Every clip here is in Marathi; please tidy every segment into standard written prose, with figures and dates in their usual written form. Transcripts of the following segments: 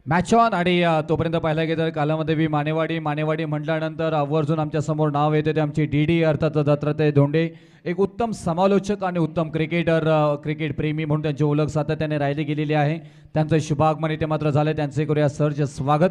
मॅच ऑन आणि तोपर्यंत पाहायला गेलं तर कालामध्ये मानेवाडी म्हटल्यानंतर आवर्जून आमच्या समोर नाव येते ते आमचे डी अर्थात दत्तात्रय धोंडे, एक उत्तम समालोचक आणि उत्तम क्रिकेटर, क्रिकेट प्रेमी म्हणून त्यांची ओळख सातत्याने राहिली गेलेली आहे. त्यांचं शुभागमन इथे मात्र झालं, त्यांचे करूया सर्च स्वागत.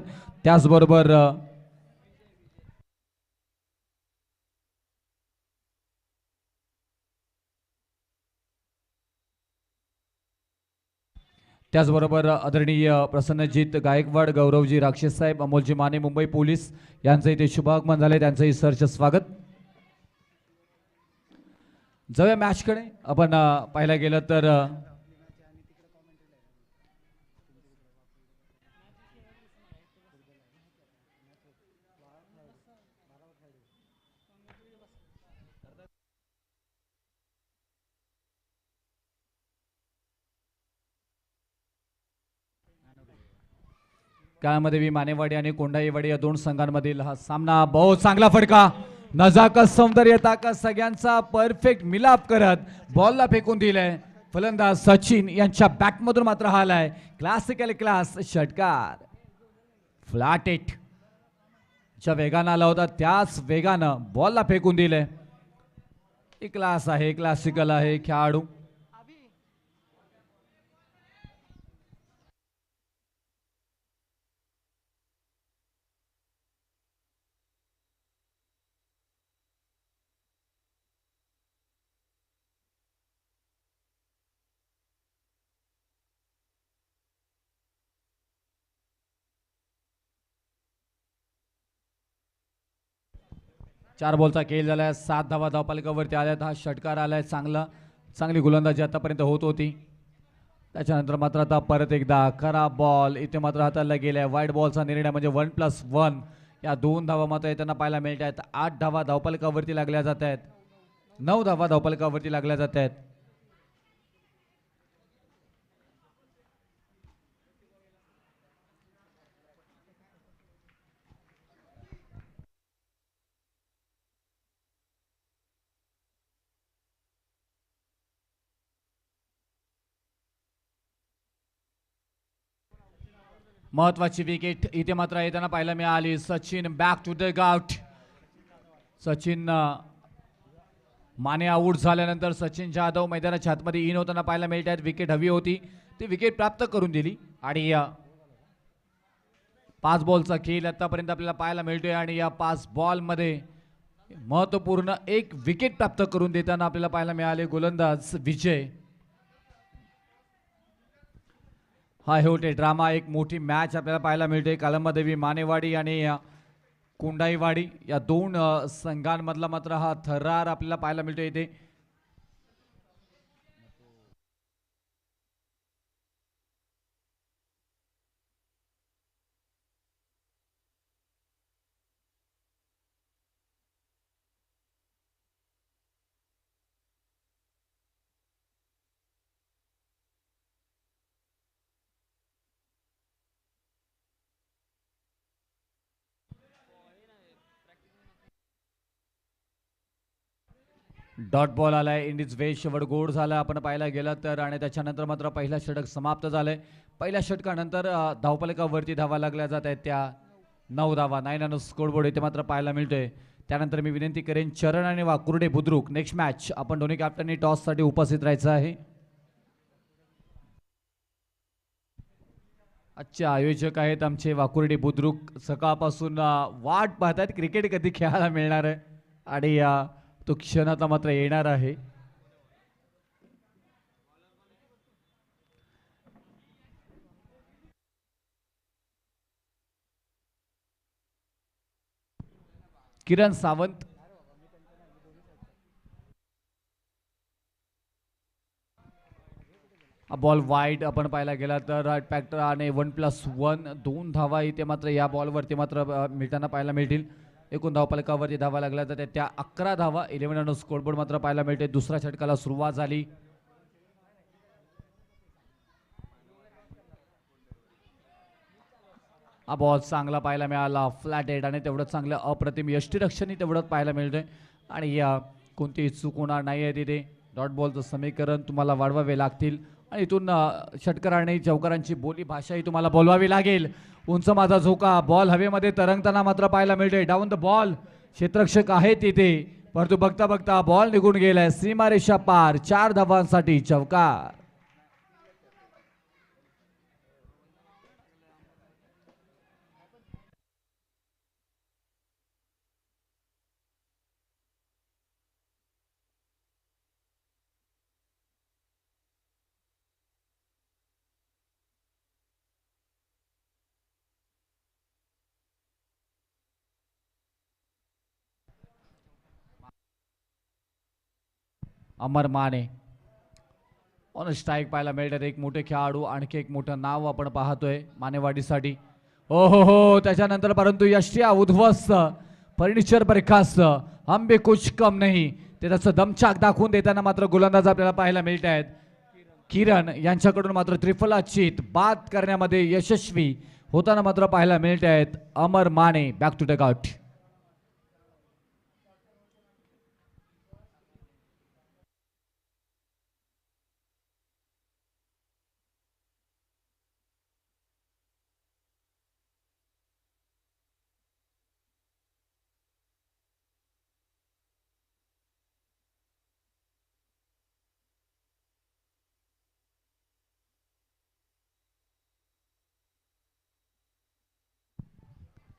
त्याचबरोबर आदरणीय प्रसन्नजीत गायकवाड, गौरवजी राक्षस साहेब, अमोलजी माने मुंबई पोलीस यांचं इथे शुभागमन झाले, त्यांचंही सर्च स्वागत. जाऊया मॅचकडे. आपण पाहायला गेलं तर काळामध्ये मानेवाडी आणि कोंडाईवाडी या दोन संघांमधील हा सामना. बहुत चांगला फटका, नजाकत, सौंदर्य, ताकद सगळ्यांचा परफेक्ट मिलाप करत बॉलला फेकून दिलंय. फलंदाज सचिन यांच्या बॅटमधून मात्र हा आलाय क्लासिकल क्लास षटकार. फ्लॅट एट ज्या वेगानं आला होता त्याच वेगानं बॉलला फेकून दिलंय. क्लास आहे, क्लासिकल आहे खेळाडू. 4 बॉलचा खेळ झालाय, 7 धावा धावपालिकावरती आल्यात. हा षटकार आलाय, चांगली गोलंदाजी आतापर्यंत होत होती. त्याच्यानंतर मात्र आता परत एकदा खराब बॉल इथे मात्र हाताला गेलाय. वाईट बॉलचा निर्णय म्हणजे 1+1 या 2 धावा मात्र त्यांना पाहायला मिळत आहेत. 8 धावा धावपालिकावरती लागल्या जात आहेत, 9 धावा धावपालिकावरती लागल्या जात आहेत. महत्वाची विकेट इथे मात्र येताना पाहायला मिळाली. Sachin back to the gout. Sachin Mane out झाल्यानंतर सचिन जाधव मैदानाच्या आतमध्ये इन होताना पाहायला मिळत आहेत. विकेट हवी होती, ती विकेट प्राप्त करून दिली. आणि 5 बॉलचा खेळ आतापर्यंत आपल्याला पाहायला मिळतोय आणि या 5 बॉलमध्ये महत्वपूर्ण एक विकेट प्राप्त करून देताना आपल्याला पाहायला मिळाले गोलंदाज विजय. हा होते ड्रामा, एक मोठी मॅच आपल्याला पाहायला मिळते. कालमदेवी मानेवाडी आणि कोंडाईवाडी या 2 संघांमधला मात्र हा थरार आपल्याला पाहायला मिळतो इथे. डॉट बॉल आलाय, इंडिज वे शेवट गोड झाला आपण पाहायला गेलं तर. आणि त्याच्यानंतर मात्र पहिला षटक समाप्त झालंय. पहिल्या षटकानंतर धावफलकावरती धावा लागल्या जात आहेत, त्या 9 धावा. 9 रन स्कोरबोर्ड इथे मात्र पाहायला मिळतोय. त्यानंतर मी विनंती करेन चरण आणि वाकुर्डे बुद्रुक नेक्स्ट मॅच आपण दोन्ही कॅप्टननी टॉससाठी उपस्थित राहायचं आहे. आजचे आयोजक आहेत आमचे वाकुर्डे बुद्रुक. सकाळपासून वाट पाहतात क्रिकेट कधी खेळायला मिळणार आहे आणि तो क्षण आता मात्र येणार आहे. किरण सावंत, बॉल वाईड आपण पाहायला गेला तर फॅक्टर आणि 1+1 2 धावा इथे मात्र या बॉलवरती मात्र मिळताना पाहायला मिळतील. एकूण धावफलकावरती धावा लागल्या जातात त्या 11 धावा. 11 रन स्कोरबोर्ड मात्र पाहायला मिळते. दुसऱ्या षटकाला सुरुवात झाली. हा बॉल चांगला पाहायला मिळाला, फ्लॅट हेड आणि तेवढं चांगलं अप्रतिम यष्टीरक्षणही तेवढंच पाहायला मिळतंय. आणि या कोणतीही चूक होणार नाही आहे तिथे. डॉट बॉलचं समीकरण तुम्हाला वाढवावे लागतील आणि इथून षटकर आणि चौकारांची बोली भाषा ही तुम्हाला बोलवावी लागेल. उंच माझा झोका, बॉल हवेमध्ये तरंगताना मात्र पाहायला मिळते. डाऊन द बॉल, क्षेत्ररक्षक आहे तिथे, परंतु बघता बघता बॉल निघून गेलाय सीमारेषा पार. 4 धावांसाठी चौकार. अमर माने ऑन स्ट्राईक पाहायला मिळतात. एक मोठे खेळाडू, आणखी एक मोठं नाव आपण पाहतोय मानेवाडीसाठी. ओ हो, त्याच्यानंतर परंतु यष्टिया उद्ध्वस्त, फर्निचर बरखास्त, हम भी कुछ कम नहीं, ते त्याचं दमछाक दाखवून देताना मात्र गोलंदाज आपल्याला पाहायला मिळत आहेत. किरण यांच्याकडून मात्र त्रिफलाचीत बाद करण्यामध्ये यशस्वी होताना मात्र पाहायला मिळत आहेत. Amar Mane back to dugout.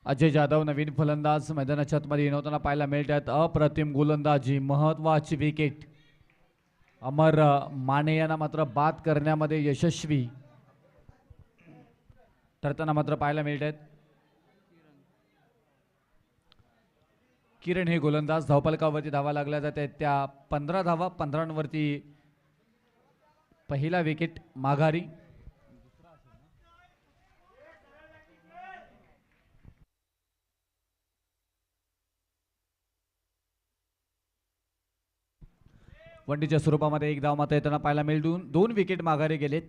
Ajay Jadhav नवीन फलंदाज मैदानाच्या आतमध्ये येणवताना पाहायला मिळतात. अप्रतिम गोलंदाजी, महत्वाची विकेट. अमर माने यांना मात्र बाद करण्यामध्ये यशस्वी ठरताना मात्र पाहायला मिळतात. किरण हे गोलंदाज धावफलकावरती धावा लागल्या जातात. त्या 15 धावा, 15 वरती पहिला विकेट माघारी. वनडीच्या स्वरूपामध्ये एक धाव मात्र येताना पाहायला मिळून 2 विकेट माघारी गेलेत.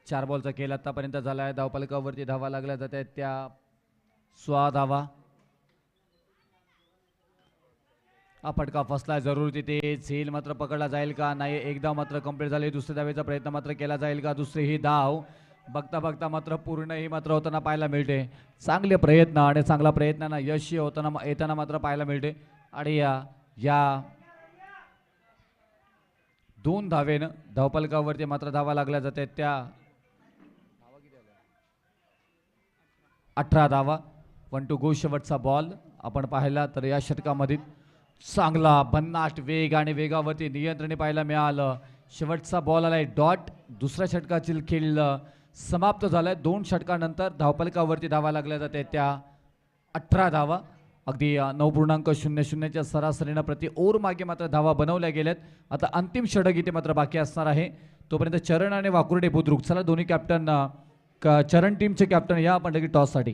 4 बॉलचा खेळ आतापर्यंत झाला आहे. धावफलकावरती धावा लागल्या जात आहेत त्या 16 धावा. हा फटका फसला जरूर तिथे. झेल मात्र पकडला जाईल का नाही. एक धाव मात्र कंप्लीट झाली. दुसऱ्या धावेचा प्रयत्न मात्र केला जाईल का. दुसरी ही धाव बघता बघता मात्र पूर्ण ही मात्र होताना पाहायला मिळते. चांगले प्रयत्न आणि चांगला प्रयत्नांना यश होताना येताना मात्र पाहायला मिळते. आणि या 2 धावेनं धावफलकावरती मात्र धावा लागल्या जातात त्या 18 धावा. 1 टू गो. शेवटचा बॉल आपण पाहिला तर या षटकामध्ये चांगला भन्नाट वेग आणि वेगावरती नियंत्रण पाहायला मिळालं. शेवटचा बॉल आलाय डॉट. दुसऱ्या षटकातील खेळ समाप्त झालाय. 2 षटकानंतर धावफलकावरती धावा लागल्या जाते त्या 18 धावा. अगदी 9.00च्या सरासरीनं प्रति ओव्हर मागे मात्र धावा बनवल्या गेल्यात. आता अंतिम षटक इथे मात्र बाकी असणार आहे. तोपर्यंत चरण आणि वाकुर्डे बुद्रुक, चला दोन्ही कॅप्टन, चरण टीमचे कॅप्टन या आपण लगेच टॉससाठी.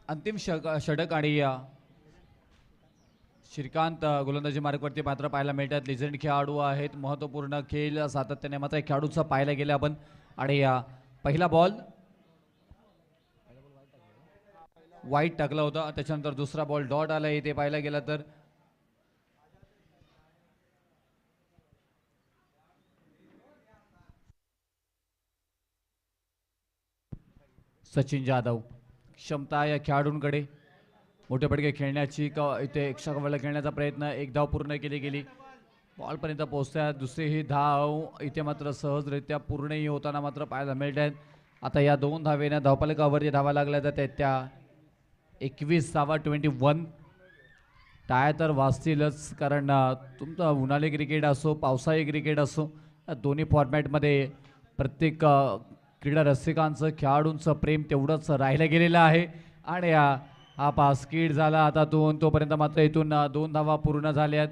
अंतिम षटक आणि श्रीकांत गोलंदाजी मार्गवरती मात्र पाहायला मिळतात. लिजेंड खेळाडू आहेत. महत्त्वपूर्ण खेळ सातत्याने मात्र खेळाडूचा पाहायला गेला आपण. आणि पहिला बॉल वाईट टाकला होता. त्याच्यानंतर दुसरा बॉल डॉट आला. इथे पाहायला गेला तर सचिन जाधव, क्षमता या खेळाडूंकडे, मोठे फटके खेळण्याची इथे एक्स्ट्रा कव्हरला खेळण्याचा प्रयत्न. एक धाव पूर्ण केली गेली. बॉलपर्यंत पोहोचतात. दुसरी ही धाव इथे मात्र सहजरित्या पूर्णही होताना मात्र पाहायला मिळत आहेत. आता या 2 धावेने धावफलकावरती धावा लागल्या जातात त्या 21 टाय तर वाचतीलच, कारण तुमचं उन्हाळी क्रिकेट असो पावसाळी क्रिकेट असो या दोन्ही फॉर्मॅटमध्ये प्रत्येक क्रीडा रसिकांचं खेळाडूंचं प्रेम तेवढंच राहिलं गेलेलं आहे. आणि हा पास स्किड झाला आता तोपर्यंत मात्र इथून 2 धावा पूर्ण झाल्यात.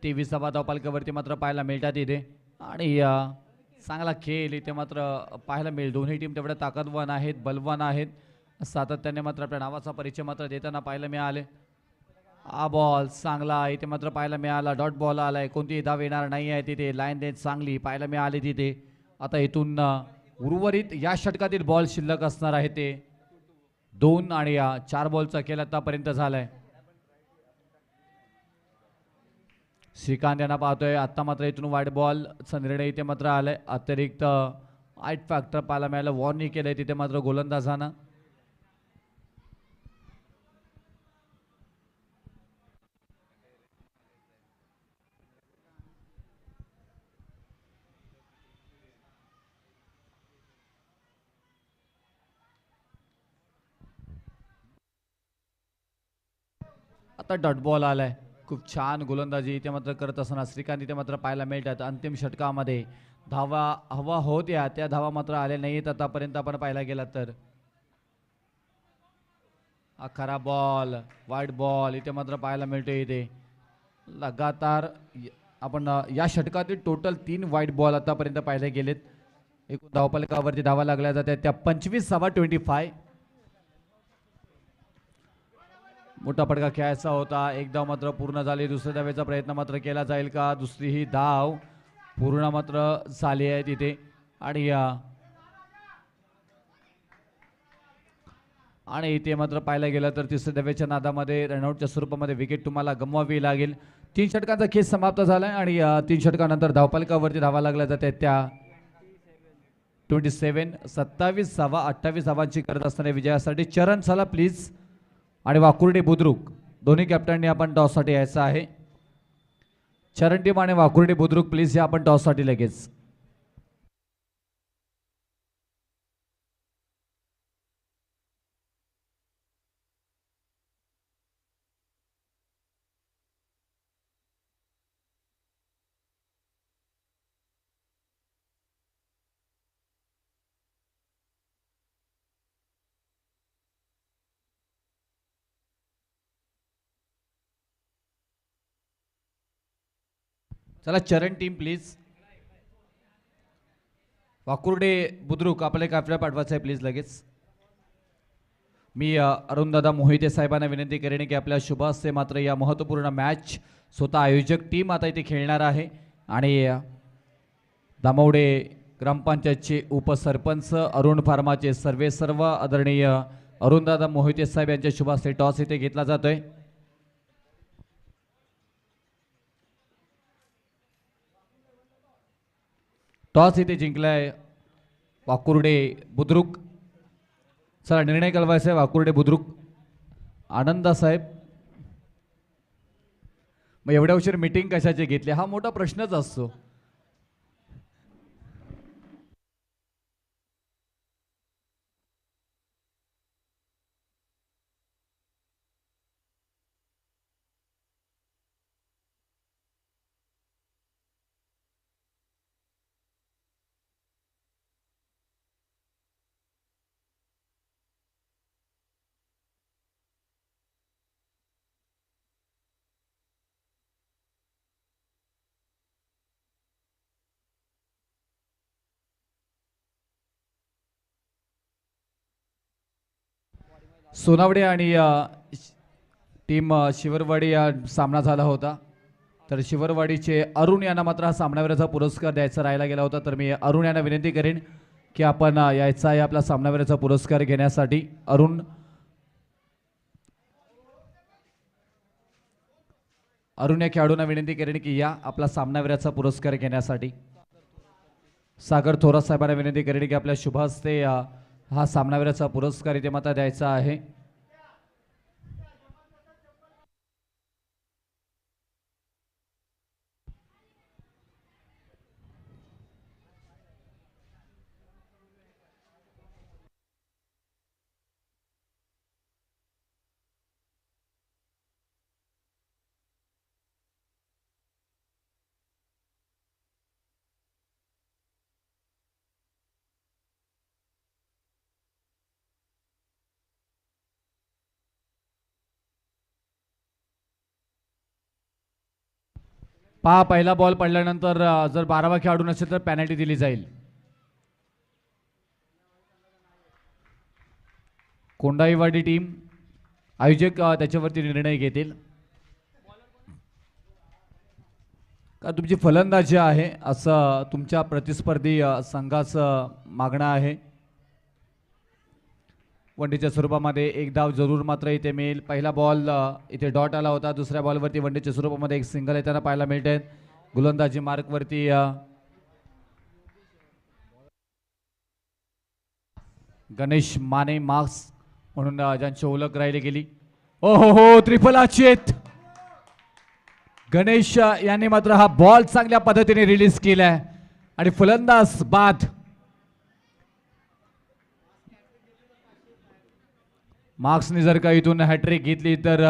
तेवीस धावा धावफलकावरती मात्र पाहायला मिळतात इथे. आणि चांगला खेळ इथे मात्र पाहायला मिळेल. दोन्ही टीम तेवढ्या ताकदवान आहेत, बलवान आहेत. सातत्याने मात्र आपल्या नावाचा परिचय मात्र देताना पाहायला मिळाले. हा बॉल चांगला इथे मात्र पाहायला मिळाला. डॉट बॉल आलाय, कोणतीही धाव येणार नाही आहे तिथे. लाईन देत चांगली पाहायला मिळाली तिथे. आता इथून उर्वरित या षटकातील बॉल शिल्लक असणार आहे ते 2 आणि 4 बॉलचा खेळ आतापर्यंत झालाय. श्रीकांत यांना पाहतोय. आता मात्र इथून वाईट बॉलचा निर्णय इथे मात्र आलाय. अतिरिक्त 8 फॅक्टर पाहायला मिळालं. वॉर्निंग केलंय तिथे मात्र गोलंदाजानं. आता डॉट बॉल आलाय. खूप छान गोलंदाजी इथे मात्र करत असताना श्रीकांत इथे मात्र पाहायला मिळतात. अंतिम षटकामध्ये धावा हवा होत्या त्या धावा मात्र आल्या नाहीत आतापर्यंत आपण पाहायला गेला तर. खरा बॉल वाईट बॉल इथे मात्र पाहायला मिळतोय. इथे लगातार आपण या षटकातील टोटल 3 वाईट बॉल आतापर्यंत पाहिले गेलेत. एकूण धावफलकावरती धावा लागल्या जातात त्या 25 मोठा फटका खेळायचा होता. एक धाव मात्र पूर्ण झाली. दुसऱ्या धावेचा प्रयत्न मात्र केला जाईल का? दुसरी ही धाव पूर्ण मात्र झाली आहे तिथे. आणि इथे मात्र पाहायला गेलं तर तिसऱ्या धावेच्या नादामध्ये रनआउटच्या स्वरूपामध्ये विकेट तुम्हाला गमवावी लागेल. 3 षटकांचा खेळ समाप्त झालाय आणि 3 षटकानंतर धावफलकावरती धावा लागल्या जातात त्या 27 धावा 28 धावांची करत असणाऱ्या विजयासाठी चरण चला प्लीज. आणि वाकुर्डे बुद्रुक दोन्ही कॅप्टननी आपण टॉससाठी यायचं आहे. चरण टीम आणि वाकुर्डे बुद्रुक प्लीज या आपण टॉससाठी लगेच. चला चरण टीम प्लीज. वाकुर्डे बुद्रुक आपले काफला पाठवायचं आहे प्लीज लगेच. मी अरुणदादा मोहिते साहेबांना विनंती करेन की आपल्या शुभ हस्ते मात्र या महत्त्वपूर्ण मॅच स्वतः आयोजक टीम आता इथे खेळणार आहे. आणि दामवडे ग्रामपंचायतचे उपसरपंच अरुण फार्माचे सर्व आदरणीय अरुणदादा मोहिते साहेब यांच्या शुभ हस्ते टॉस इथे घेतला जातोय. टॉस इथे जिंकलाय वाकुर्डे बुद्रुक. चला निर्णय कळवायचा आहे वाकुर्डे बुद्रुक. आनंद साहेब मग एवढ्या उशीर मीटिंग कशाची घेतली हा मोठा प्रश्नच असतो. सोनावडे आणि टीम शिवरवाडी या सामना झाला होता. तर शिवरवाडीचे अरुण यांना मात्र हा सामनावीराचा पुरस्कार द्यायचा राहिला गेला होता. तर मी अरुण यांना विनंती करेन की आपण यायचा आहे आपला सामनावीराचा पुरस्कार घेण्यासाठी. अरुण या खेळाडूंना विनंती करेन की या आपला सामनावीराचा पुरस्कार घेण्यासाठी. सागर थोरात साहेबांना विनंती करेन की आपल्या शुभ हस्ते हा सामनावीराचा पुरस्कार इथे मात्र द्यायचा आहे. पहा पहिला बॉल पडल्यानंतर जर 12वा खेळाडू नसेल तर पॅनल्टी दिली जाईल. कोंडाईवाडी टीम आयोजक त्याच्यावरती निर्णय घेतील का तुमची फलंदाजी आहे असं तुमच्या प्रतिस्पर्धी संघाचं मागणं आहे. वनडेच्या स्वरूपामध्ये एक धाव जरूर मात्र इथे मिळेल. पहिला बॉल इथे डॉट आला होता. दुसऱ्या बॉलवरती वनडेच्या स्वरूपामध्ये एक सिंगल येताना पाहायला मिळते. गोलंदाजी मार्कवरती गणेश माने मार्क्स म्हणून ज्यांची ओळख राहिली गेली. ओ हो त्रिफल अचेत गणेश यांनी मात्र हा बॉल चांगल्या पद्धतीने रिलीज केलाय आणि फलंदाज बाद. मार्क्सने जर का इथून हॅट्रिक घेतली तर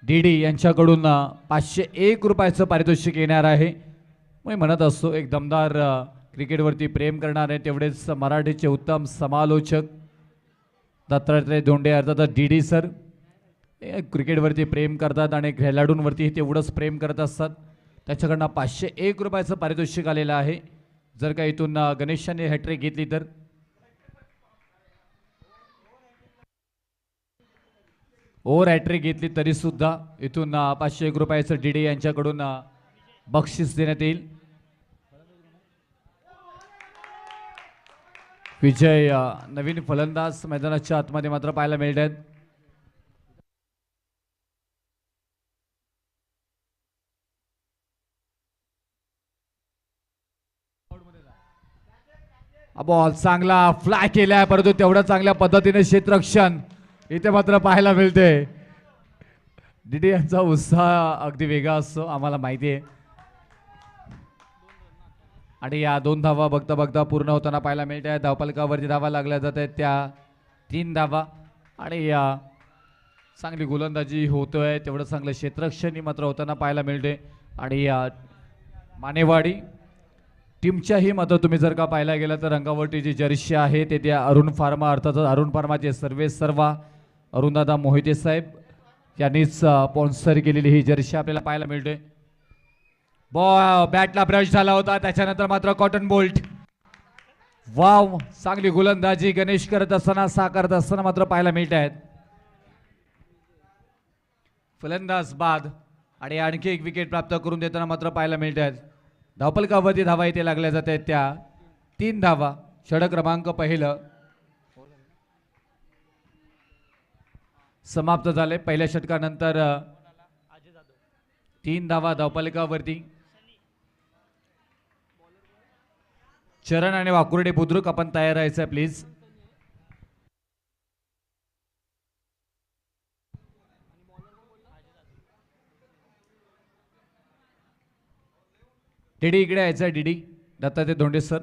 डीडी यांच्याकडून 501 रुपयाचं पारितोषिक येणार आहे. मी म्हणत असतो एक दमदार क्रिकेटवरती प्रेम करणारे तेवढेच मराठीचे उत्तम समालोचक दत्तात्रय धोंडे अर्थात डीडी सर क्रिकेटवरती प्रेम करतात आणि खेळाडूंवरती तेवढंच प्रेम करत असतात. त्याच्याकडनं 501 रुपयाचं पारितोषिक आलेलं आहे. जर का इथून गणेशाने हॅट्रिक घेतली तर ओव्हर हॅट्रिक घेतली तरी सुद्धा इथून 501 रुपयाचं डीडी यांच्याकडून बक्षीस देण्यात येईल. विजय नवीन फलंदाज मैदानाच्या आतमध्ये मात्र पाहायला मिळतात. बॉल चांगला फ्लाय केलाय परंतु तेवढ्या चांगल्या पद्धतीने क्षेत्ररक्षण इथे मात्र पाहायला मिळते. डीडी यांचा उत्साह अगदी वेगळा असतो आम्हाला माहिती आहे. आणि या 2 धावा बघता बघता पूर्ण होताना पाहायला मिळत आहे. धावफलकावरती धावा लागल्या जात आहेत त्या 3 धावा आणि या चांगली गोलंदाजी होतोय तेवढं चांगलं क्षेत्ररक्षण मात्र होताना पाहायला मिळते. आणि या मानेवाडी टीमच्याही मात्र तुम्ही जर का पाहायला गेला तर रंगावरती जी जर्सी आहे ते त्या अरुण फार्मा अर्थातच अरुण फार्माचे सर्वा अरुणदादा मोहिते साहेब यांनीच स्पॉन्सर केलेली ही जर्सी आपल्याला पाहायला मिळते. बॉल बॅटला ब्रश झाला होता त्याच्यानंतर मात्र कॉटन बोल्ट. वाव चांगली गोलंदाजी गणेश करत असताना करत असताना मात्र पाहायला मिळत आहेत. फलंदाज बाद आणि आणखी एक विकेट प्राप्त करून देताना मात्र पाहायला मिळत आहेत. धावफलकावरती धावा इथे लागल्या जात आहेत त्या 3 धावा. षटक क्रमांक पहिलं समाप्त झाले. पहिल्या षटकानंतर 3 धावा धावफलकावरती. चरण आणि वाकुर्डे बुद्रुक आपण तयार राहायचं प्लीज. डीडी इकडे यायचं. डीडी दत्तात्रय धोंडे सर.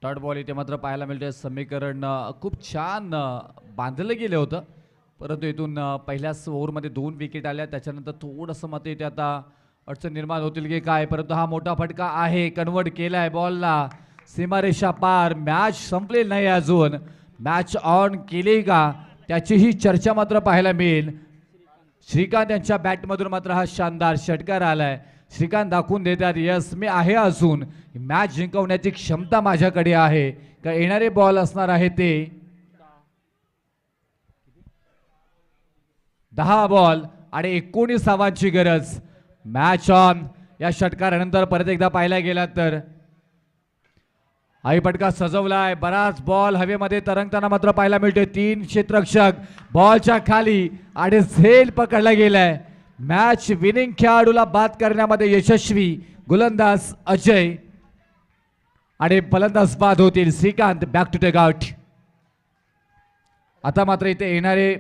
डॉट बॉल इथे मात्र पाहायला मिळते. समीकरण खूप छान बांधलं गेलं होतं परंतु इथून पहिल्याच ओव्हरमध्ये 2 विकेट आल्या. त्याच्यानंतर थोडंसं मत इथे आता अडचण निर्माण होतील की काय परंतु हा मोठा फटका आहे. कन्वर्ट केलाय बॉलला सीमारेषा पार. मॅच संपलेली नाही अजून. मॅच ऑन केली का त्याचीही चर्चा मात्र पाहायला मिळेल. श्रीकांत यांच्या बॅटमधून मात्र हा शानदार षटकार आलाय. श्रीकांत दाखवून देतात यस मी आहे अजून. मॅच जिंकवण्याची क्षमता माझ्याकडे आहे. का येणारे बॉल असणार आहे ते 10 बॉल आणि 19 धावांची गरज. Match on. या षटकारानंतर परत एकदा पाहायला गेला तर आई फटका सजवलाय, बराच बॉल हवेमध्ये तरंगताना मात्र पाहायला मिळतोय. 3 क्षेत्ररक्षक बॉलच्या खाली आणि झेल पकडला गेलाय. मॅच विनिंग खेळाडूला बाद करण्यामध्ये यशस्वी गोलंदाज अजय आणि फलंदाज बाद होतील Shrikant. Back to take out. आता मात्र इथे येणारे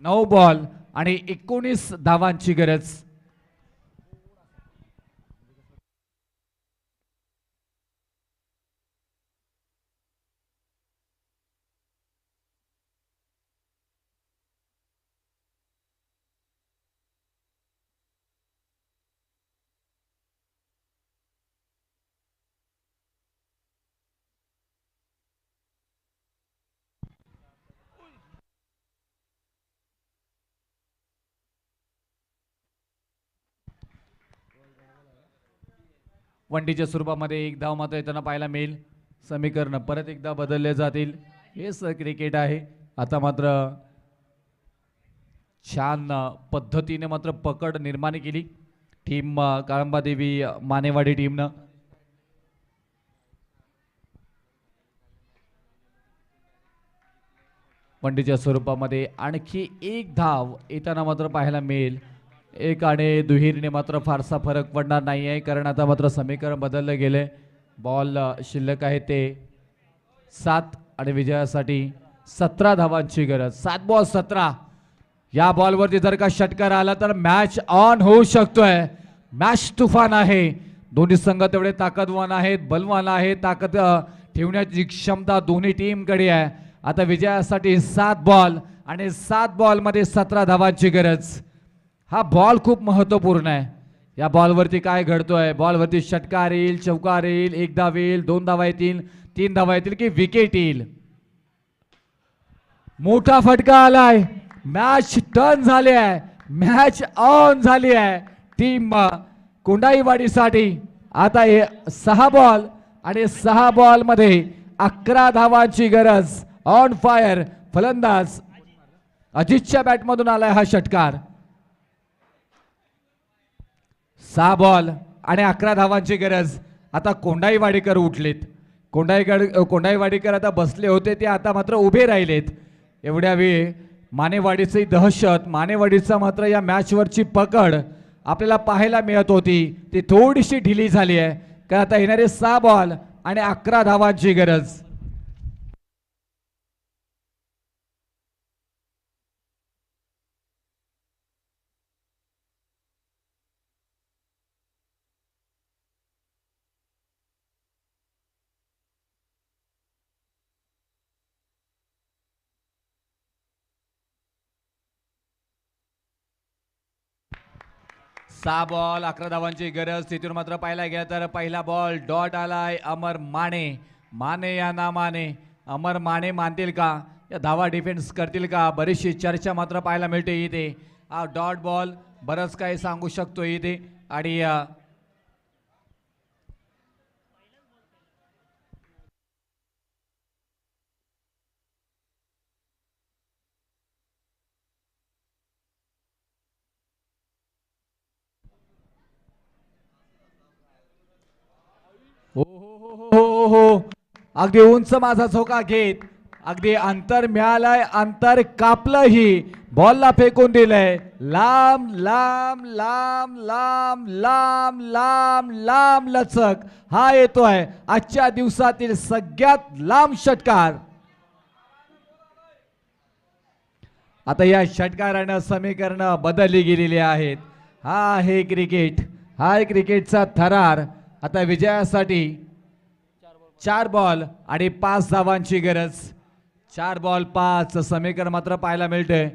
9 बॉल आणि 19 धावांची गरज. वनडीच्या स्वरूपामध्ये 1 धाव मात्र येताना पाहायला मिळेल. समीकरण परत एकदा बदलले जातील. हेच क्रिकेट आहे. आता मात्र छान पद्धतीने मात्र पकड निर्माण केली टीम काळंबादेवी मानेवाडी टीमनं. वनडीच्या स्वरूपामध्ये आणखी 1 धाव येताना मात्र पाहायला मिळेल. 1 आणि दुहेरीने मात्र फारसा फरक पडणार नाही आहे, कारण आता मात्र समीकरण बदललं गेले. बॉल शिल्लक आहे ते 7 आणि विजयासाठी 17 धावांची गरज. 7 बॉल 17. या बॉलवरती जर का षटकार आला तर मॅच ऑन होऊ शकतोय. मॅच तुफान आहे. दोन्ही संघ तेवढे ताकदवान आहेत, बलवान आहेत. ताकद ठेवण्याची क्षमता दोन्ही टीमकडे आहे. आता विजयासाठी 7 बॉल आणि 7 बॉलमध्ये 17 धावांची गरज. हा बॉल खूप महत्वपूर्ण आहे. या बॉलवरती काय घडतोय? बॉलवरती षटकार येईल, चौकार येईल, 1 धाव येईल, 2 धावा येतील, 3 धावा येतील की विकेट येईल. मोठा फटका आलाय. मॅच टर्न झाली आहे. मॅच ऑन झाली आहे टीम कोंडाईवाडीसाठी. आता 6 बॉल आणि 6 बॉल मध्ये 11 धावांची गरज. ऑन फायर फलंदाज अजितच्या बॅटमधून आलाय हा षटकार. 6 बॉल आणि 11 धावांची गरज. आता कोंडाईवाडीकर उठलेत. कोंडाईवाडीकर आता बसले होते ते आता मात्र उभे राहिलेत. एवढ्या वेळ मानेवाडीची दहशत, मानेवाडीचा मात्र या मॅचवरची पकड आपल्याला पाहायला मिळत होती, ती थोडीशी ढिली झाली आहे. कारण आता येणारे 6 बॉल आणि 11 धावांची गरज. सहा बॉल 11 धावांची गरज. तिथून मात्र पाहायला गेला तर पहिला बॉल डॉट आलाय अमर माने या नामाने. अमर माने मानतील का? या धावा डिफेन्स करतील का? बरीचशी चर्चा मात्र पाहायला मिळते इथे. हा डॉट बॉल बरंच काही सांगू शकतो इथे. आणि हो अगदी उंच माझा झोका घेत अगदी अंतर मिळालंय, अंतर कापलंही, बॉलला फेकून दिलंय. लांब लांब लांब लांब लांब लांब लांब लचक हा येतोय आजच्या दिवसातील सगळ्यात लांब षटकार. आता या षटकारानं समीकरणं बदलली गेलेली आहेत. हा आहे क्रिकेट, हा आहे क्रिकेटचा थरार. आता विजयासाठी 4 बॉल आणि 5 धावांची गरज. 4 बॉल 5 समीकरण मात्र पाहायला मिळते.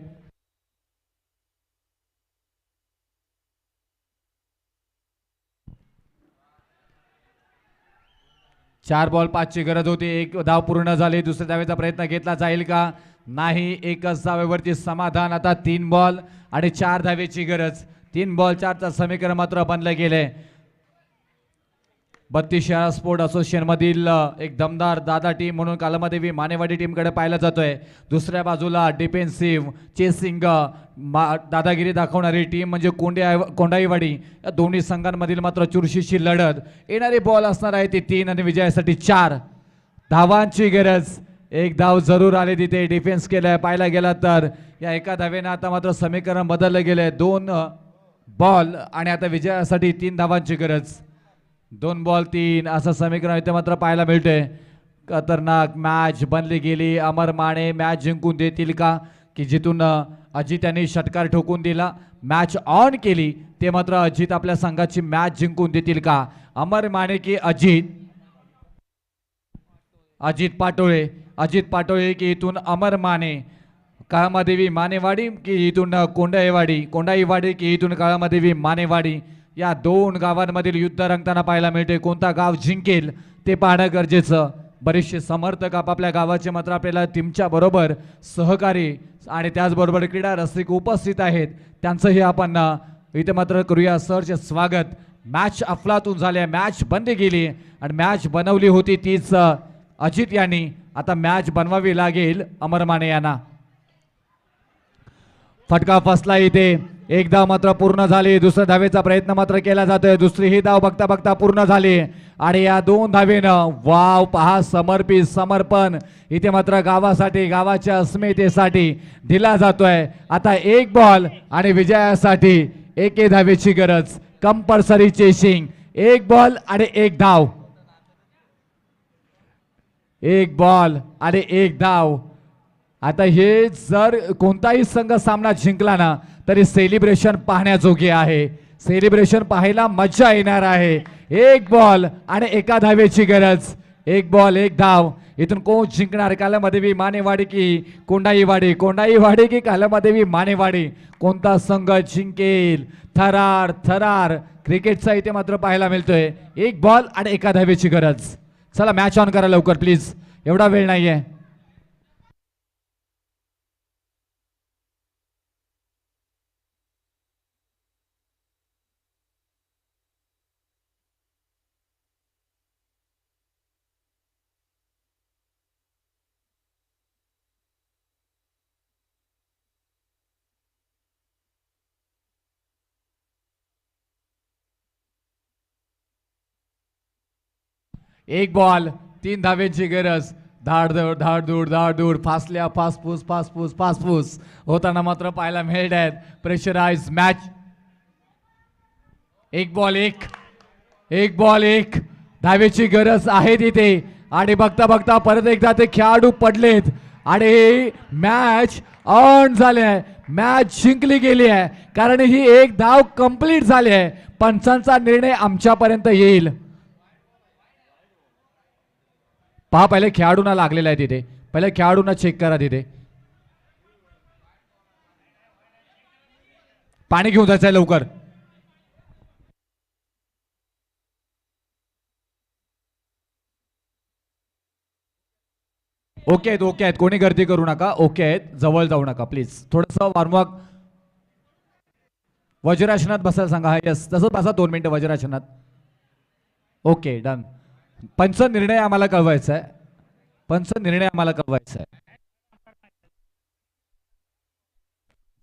चार बॉल 5 ची गरज होती. 1 धाव पूर्ण झाली. दुसऱ्या धावेचा प्रयत्न घेतला जाईल का? नाही. एकच धावेवरती समाधान. आता 3 बॉल आणि 4 धावेची गरज. 3 बॉल 4 चा समीकरण मात्र बनलं गेलंय. 32 शाळा स्पोर्ट असोसिएशन मधील एक दमदार दादा टीम म्हणून कालमादेवी मानेवाडी टीमकडे पाहिला जातोय. दुसऱ्या बाजूला डिफेन्सिव्ह चेसिंग दादागिरी दाखवणारी टीम म्हणजे कोंडाईवाडी. या दोन्ही संघांमधील मात्र चुरशीची लढत. येणारी बॉल असणार आहे ती 3 आणि विजयासाठी 4 धावांची गरज. एक धाव जरूर आली तिथे डिफेन्स केलाय. पाहायला गेला तर या एका धावेनं आता मात्र समीकरण बदललं गेलंय. 2 बॉल आणि आता विजयासाठी 3 धावांची गरज. 2 बॉल 3 असं समीकरण इथे मात्र पाहायला मिळते. खतरनाक मॅच बनली गेली. अमर माने मॅच जिंकून देतील का, की जिथून अजित यांनी षटकार ठोकून दिला मॅच ऑन केली ते मात्र अजित आपल्या संघाची मॅच जिंकून देतील का. अमर माने की अजित पाटोळे की इथून अमर माने. काळमादेवी मानेवाडी की इथून कोंडाईवाडी की इथून काळमादेवी मानेवाडी. या 2 गावांमधील युद्ध रंगताना पाहायला मिळते. कोणता गाव जिंकेल ते पाहणं गरजेचं. बरेचसे समर्थक आपापल्या गावाचे मात्र आपल्याला टीमच्या बरोबर सहकारी आणि त्याचबरोबर क्रीडा रसिक उपस्थित आहेत. त्यांचंही आपण इथे मात्र करूया सहर्ष स्वागत. मॅच अफलातून झाली, मॅच बंद गेली आणि मॅच बनवली होती तीच अजित यांनी. आता मॅच बनवावी लागेल अमर माने यांना. फटका फसला इथे. एक धाव मात्र पूर्ण झाली. दुसऱ्या धावेचा प्रयत्न मात्र केला जातोय. दुसरी ही धाव बघता बघता पूर्ण झाली आणि या 2 धावेनं वाव पहा समर्पण इथे मात्र गावासाठी गावाच्या अस्मितेसाठी दिला जातोय. आता 1 बॉल आणि विजयासाठी 1 धावेची गरज. Compulsory chasing. 1 बॉल आणि 1 धाव. 1 बॉल आणि 1 धाव. आता हे जर कोणताही संघ सामना जिंकला ना तरी सेलिब्रेशन पाहण्याजोगे आहे. सेलिब्रेशन पाहायला मजा येणार आहे. 1 बॉल आणि 1 धावेची गरज. 1 बॉल 1 धाव. इथून कोण जिंकणार? कालमादेवी मानेवाडी की कोंडाईवाडी की कालमादेवी मानेवाडी. कोणता संघ जिंकेल? थरार क्रिकेटचा इथे मात्र पाहायला मिळतोय. 1 बॉल आणि 1 धावेची गरज. चला मॅच ऑन करा लवकर प्लीज, एवढा वेळ नाहीये. एक बॉल 3 धावेची गरज. धाडधूड फासल्या फासफूस होताना मात्र पाहायला मिळत आहेत. Pressurise match. 1 बॉल 1 धावेची गरज आहे तिथे आणि बघता परत एकदा ते खेळाडू पडलेत आणि मॅच ऑन झाली आहे. मॅच जिंकली गेली आहे कारण ही 1 धाव कंप्लीट झाली आहे. पंचांचा निर्णय आमच्यापर्यंत येईल. पहा पहिले खेळाडूंना लागलेला आहे तिथे. पहिले खेळाडूंना चेक करा तिथे. पाणी घेऊन जायचंय लवकर. ओके आहेत कोणी गर्दी करू नका. ओके आहेत, जवळ जाऊ नका प्लीज. थोडंसं वॉर्मअप. वज्रासनात बसायला सांगा. यस तसं बसा 2 मिनिटं वज्रासनात. Okay done. पंच निर्णय आम्हाला कळवायचा आहे.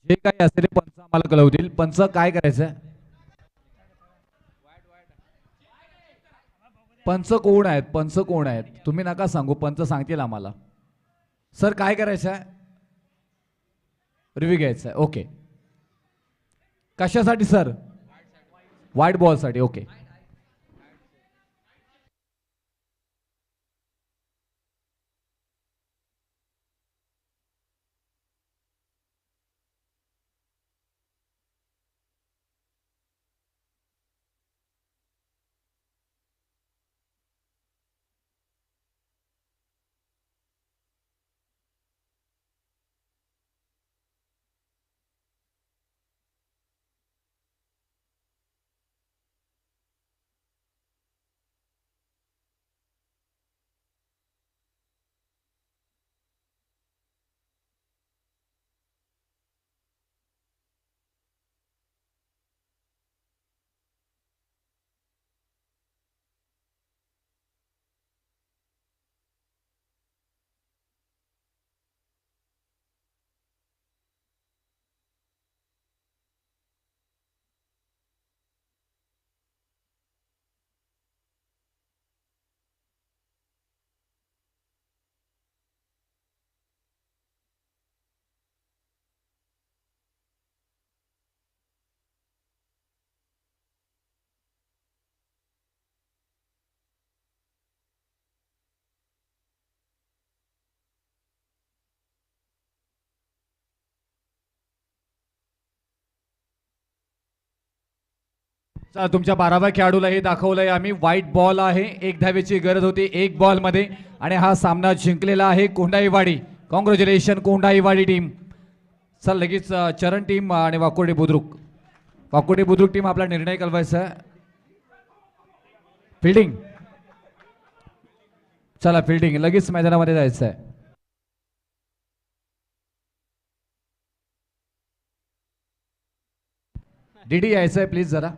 जे काही असेल ते पंच आम्हाला कळवतील. पंच काय करायचंय? पंच कोण आहेत तुम्ही नका सांगू. पंच सांगतील आम्हाला. सर काय करायचं आहे? रिव्ह्यू घ्यायचा आहे. ओके. कशासाठी सर? व्हाईट बॉल साठी. ओके. चला, तुमच्या 12व्या खेळाडूला हे दाखवलंय आम्ही. व्हाईट बॉल आहे, एक धावेची गरज होती एक बॉल मध्ये आणि हा सामना जिंकलेला आहे कोंढाईवाडी. Congratulation कोंढाईवाडी team. चल लगेच चरण टीम आणि वाकोडे बुद्रुक टीम आपला निर्णय कळवायचा आहे. फिल्डिंग, चला फिल्डिंग लगेच मैदानामध्ये जायचं आहे. डीडी यायचं आहे प्लीज जरा.